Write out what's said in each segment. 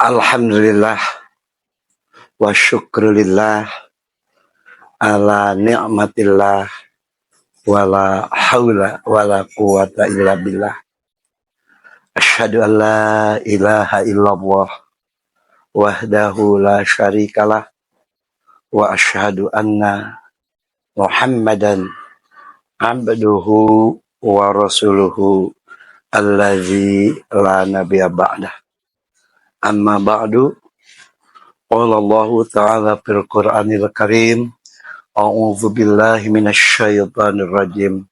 Alhamdulillah wa syukrulillah ala ni'matillah wala haula wala quwata illa billah. Asyhadu an la ilaha illallah wahdahu la syarikalah wa asyhadu anna Muhammadan abduhu wa rasuluhu allazi la nabiyya ba'dah. Amma ba'du. Qala Allah ta'ala fil Qur'anil Karim, a'udzu billahi minasy syaithanir rajim.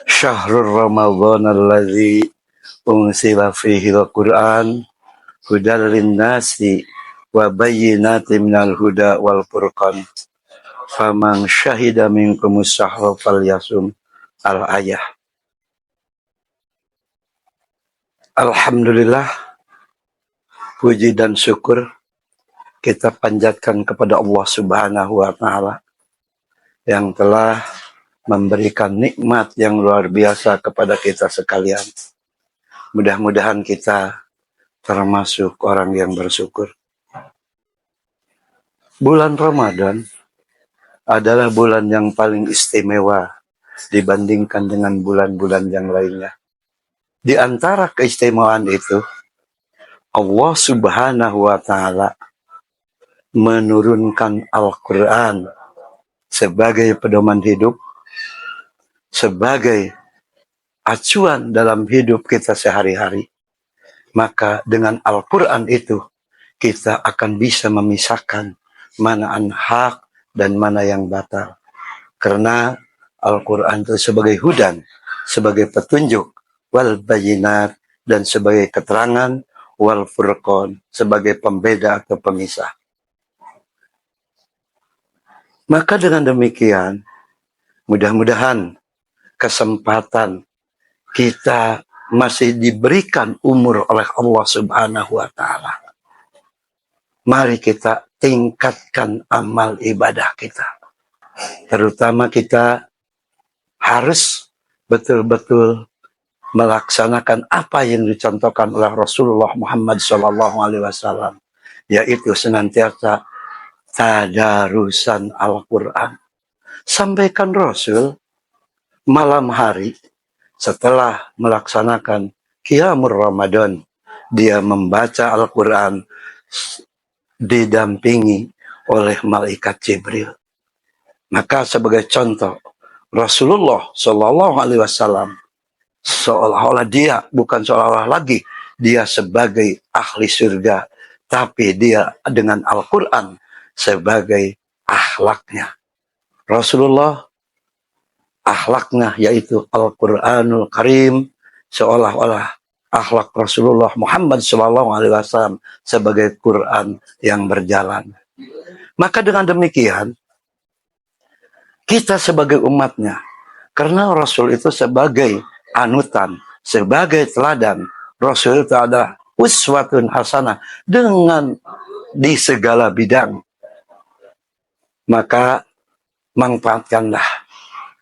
Syahrul Ramadhanal ladzi unzila fihi al-Qur'an hudal lin-nasi wa bayyinatin minal huda wal furqan. Faman syahida minkumus syahra falyasum. Al-ayah. Alhamdulillah, puji dan syukur kita panjatkan kepada Allah Subhanahu wa Ta'ala yang telah memberikan nikmat yang luar biasa kepada kita sekalian. Mudah-mudahan kita termasuk orang yang bersyukur. Bulan Ramadan adalah bulan yang paling istimewa dibandingkan dengan bulan-bulan yang lainnya. Di antara keistimewaan itu, Allah Subhanahu wa Ta'ala menurunkan Al-Quran sebagai pedoman hidup, sebagai acuan dalam hidup kita sehari-hari. Maka dengan Al-Quran itu, kita akan bisa memisahkan mana yang hak dan mana yang batal. Karena Al-Quran itu sebagai hudan, sebagai petunjuk, wal bayinat, dan sebagai keterangan, wal furqan, sebagai pembeda atau pemisah. Maka dengan demikian, mudah-mudahan kesempatan kita masih diberikan umur oleh Allah Subhanahu wa Ta'ala. Mari kita tingkatkan amal ibadah kita. Terutama kita harus betul-betul melaksanakan apa yang dicontohkan oleh Rasulullah Muhammad SAW, yaitu senantiasa tadarusan Al-Quran. Sampaikan Rasul malam hari setelah melaksanakan Qiyamul Ramadan, dia membaca Al-Quran didampingi oleh malaikat Jibril. Maka sebagai contoh, Rasulullah SAW seolah-olah dia bukan seolah-olah lagi dia sebagai ahli surga, tapi dia dengan Al-Quran sebagai akhlaknya. Rasulullah akhlaknya yaitu Al-Quranul Karim, seolah-olah akhlak Rasulullah Muhammad SAW sebagai Quran yang berjalan. Maka dengan demikian, kita sebagai umatnya, karena Rasul itu sebagai anutan, sebagai teladan, Rasul itu adalah uswatun hasanah dengan di segala bidang. Maka manfaatkanlah.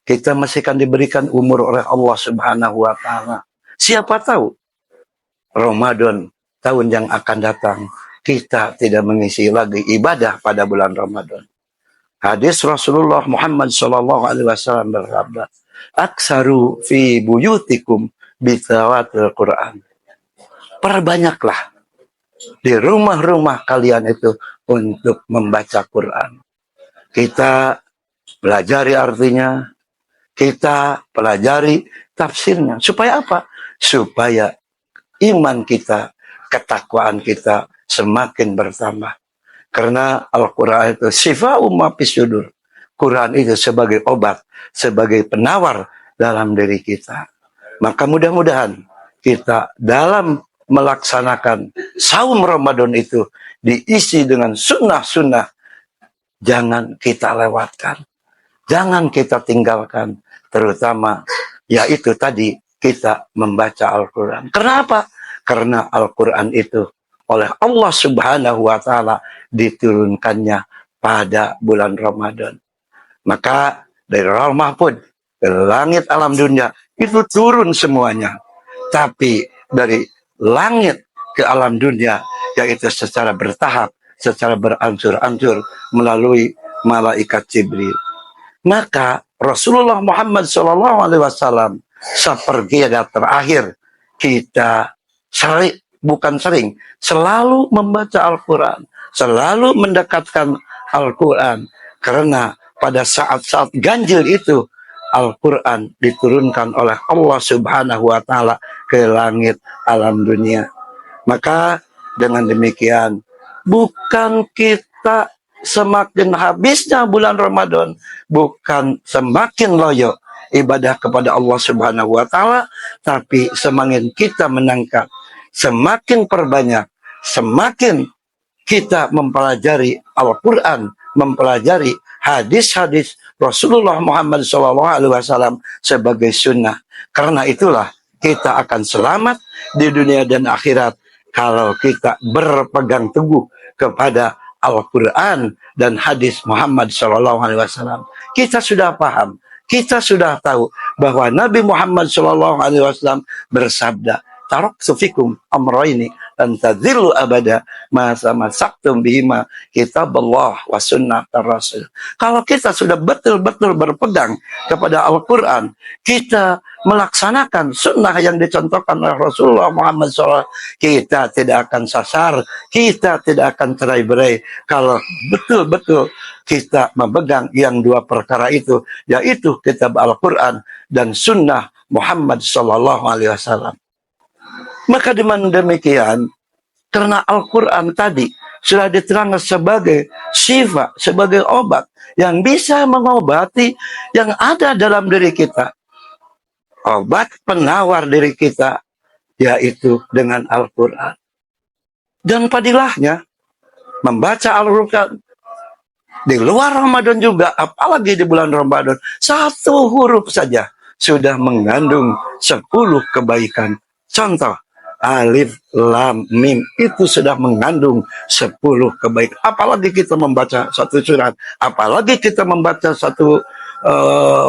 Kita masih akan diberikan umur oleh Allah Subhanahu wa Ta'ala. Siapa tahu Ramadan tahun yang akan datang kita tidak mengisi lagi ibadah pada bulan Ramadan. Hadis Rasulullah Muhammad SAW bersabda, "Aksaru fi buyutikum bitilawatil Quran." Perbanyaklah di rumah-rumah kalian itu untuk membaca Quran. Kita pelajari artinya, kita pelajari tafsirnya. Supaya apa? Supaya iman kita, ketakwaan kita semakin bertambah. Karena Al-Quran itu sifa'u ma fis sudur. Quran itu sebagai obat, sebagai penawar dalam diri kita. Maka mudah-mudahan kita dalam melaksanakan saum Ramadan itu diisi dengan sunnah-sunnah. Jangan kita lewatkan. Jangan kita tinggalkan. Terutama yaitu tadi kita membaca Al-Quran. Kenapa? Karena Al-Quran itu oleh Allah Subhanahu wa Ta'ala diturunkannya pada bulan Ramadan. Maka dari Lauhul Mahfuz ke langit alam dunia itu turun semuanya. Tapi dari langit ke alam dunia yaitu secara bertahap, secara berancur-ancur melalui malaikat Jibril. Maka Rasulullah Muhammad SAW seperginya terakhir kita selalu membaca Al-Quran, selalu mendekatkan Al-Quran, karena pada saat-saat ganjil itu Al-Quran diturunkan oleh Allah Subhanahu wa Ta'ala ke langit alam dunia. Maka dengan demikian, bukan kita semakin habisnya bulan Ramadan, bukan semakin loyo ibadah kepada Allah Subhanahu wa Ta'ala, tapi semakin kita menangkap, semakin perbanyak, semakin kita mempelajari Al-Quran, mempelajari hadis-hadis Rasulullah Muhammad SAW sebagai sunnah. Karena itulah kita akan selamat di dunia dan akhirat kalau kita berpegang teguh kepada Al-Quran dan hadis Muhammad SAW. Kita sudah paham, kita sudah tahu bahwa Nabi Muhammad SAW bersabda, "Taraktu fikum amrayni lan tadhillu abada ma tamassaktum bihima kitaballah wa sunnah rasul." Kalau kita sudah betul-betul berpegang kepada Al-Quran, kita melaksanakan sunnah yang dicontohkan oleh Rasulullah Muhammad SAW, kita tidak akan sasar, kita tidak akan cerai-berai kalau betul-betul kita memegang yang dua perkara itu, yaitu kitab Al-Quran dan sunnah Muhammad SAW. Maka dengan demikian, karena Al-Quran tadi sudah diterangkan sebagai syifa, sebagai obat yang bisa mengobati yang ada dalam diri kita. Obat penawar diri kita, yaitu dengan Al-Quran. Dan padilahnya, membaca Al-Quran di luar Ramadan juga, apalagi di bulan Ramadan, satu huruf saja sudah mengandung 10 kebaikan. Contoh, Alif, Lam, Mim, itu sudah mengandung 10 kebaikan. Apalagi kita membaca satu surat, apalagi kita membaca satu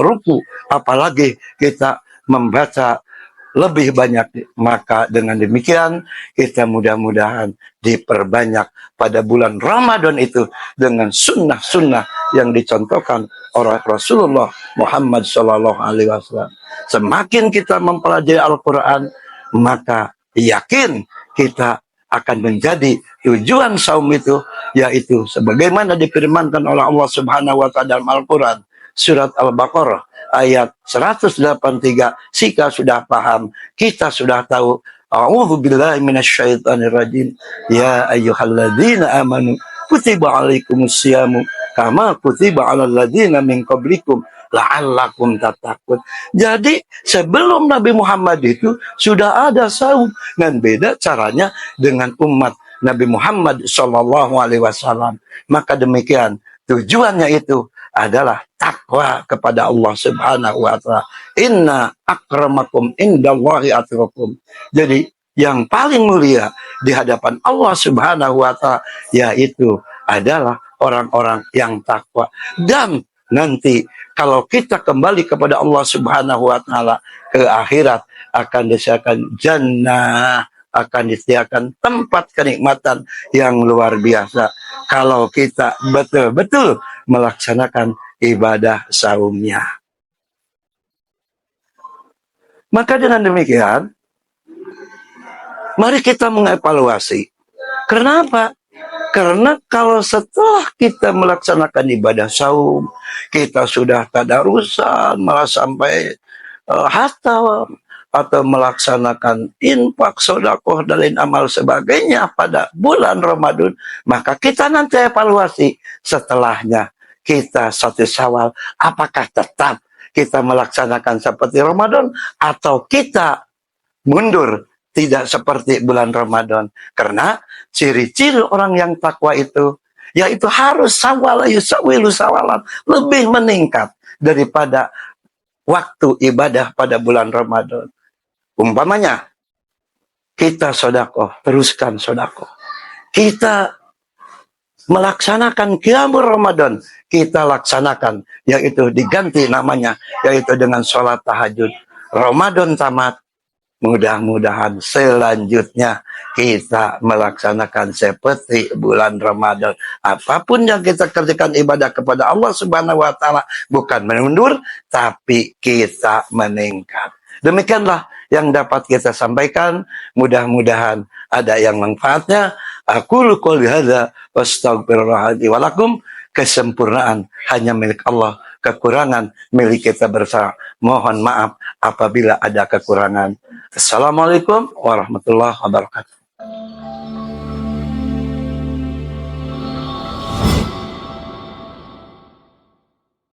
ruku, apalagi kita membaca lebih banyak. Maka dengan demikian kita mudah-mudahan diperbanyak pada bulan Ramadan itu dengan sunnah-sunnah yang dicontohkan oleh Rasulullah Muhammad SAW. Semakin kita mempelajari Al-Quran, maka yakin kita akan menjadi tujuan saum itu, yaitu sebagaimana difirmankan oleh Allah Subhanahu wa Ta'ala dalam Al-Quran, surat Al-Baqarah ayat 183. Jika sudah paham, kita sudah tahu, a'udzu billahi minasyaitonir rajim, ya ayyuhalladzina amanu kutiba alaikumusyamu kama kutiba alal ladzina min qablikum la'allakum tattaqun. Jadi sebelum Nabi Muhammad itu sudah ada saum, dan beda caranya dengan umat Nabi Muhammad SAW. Maka demikian tujuannya itu adalah takwa kepada Allah Subhanahu wa Ta'ala. Inna akramakum indallahi atqakum. Jadi yang paling mulia di hadapan Allah Subhanahu wa Ta'ala yaitu adalah orang-orang yang takwa. Dan nanti kalau kita kembali kepada Allah Subhanahu wa Ta'ala ke akhirat, akan disediakan jannah, akan disediakan tempat kenikmatan yang luar biasa kalau kita betul-betul melaksanakan ibadah saumnya. Maka dengan demikian, mari kita mengevaluasi. Kenapa? Karena kalau setelah kita melaksanakan ibadah saum, kita sudah tadarusan, malah sampai hatam, atau melaksanakan infak, sedekah, dan lain amal sebagainya pada bulan Ramadan, maka kita nanti evaluasi setelahnya. Kita 1 Syawal, apakah tetap kita melaksanakan seperti Ramadan, atau kita mundur tidak seperti bulan Ramadan? Karena ciri-ciri orang yang takwa itu, yaitu harus sawala yusawilu sawalan, lebih meningkat daripada waktu ibadah pada bulan Ramadan. Umpamanya, kita sedekah, teruskan sedekah. Kita melaksanakan qiyamul Ramadan, kita laksanakan, yaitu diganti namanya, yaitu dengan sholat tahajud. Ramadan tamat, Mudah-mudahan selanjutnya kita melaksanakan seperti bulan Ramadan. Apapun yang kita kerjakan ibadah kepada Allah Subhanahu wa taala bukan mundur tapi kita meningkat. Demikianlah yang dapat kita sampaikan. Mudah-mudahan ada yang manfaatnya. Aku qouli hadza wastaghfirullah li wa lakum. Kesempurnaan hanya milik Allah, kekurangan milik kita bersama. Mohon maaf apabila ada kekurangan. Assalamualaikum warahmatullahi wabarakatuh.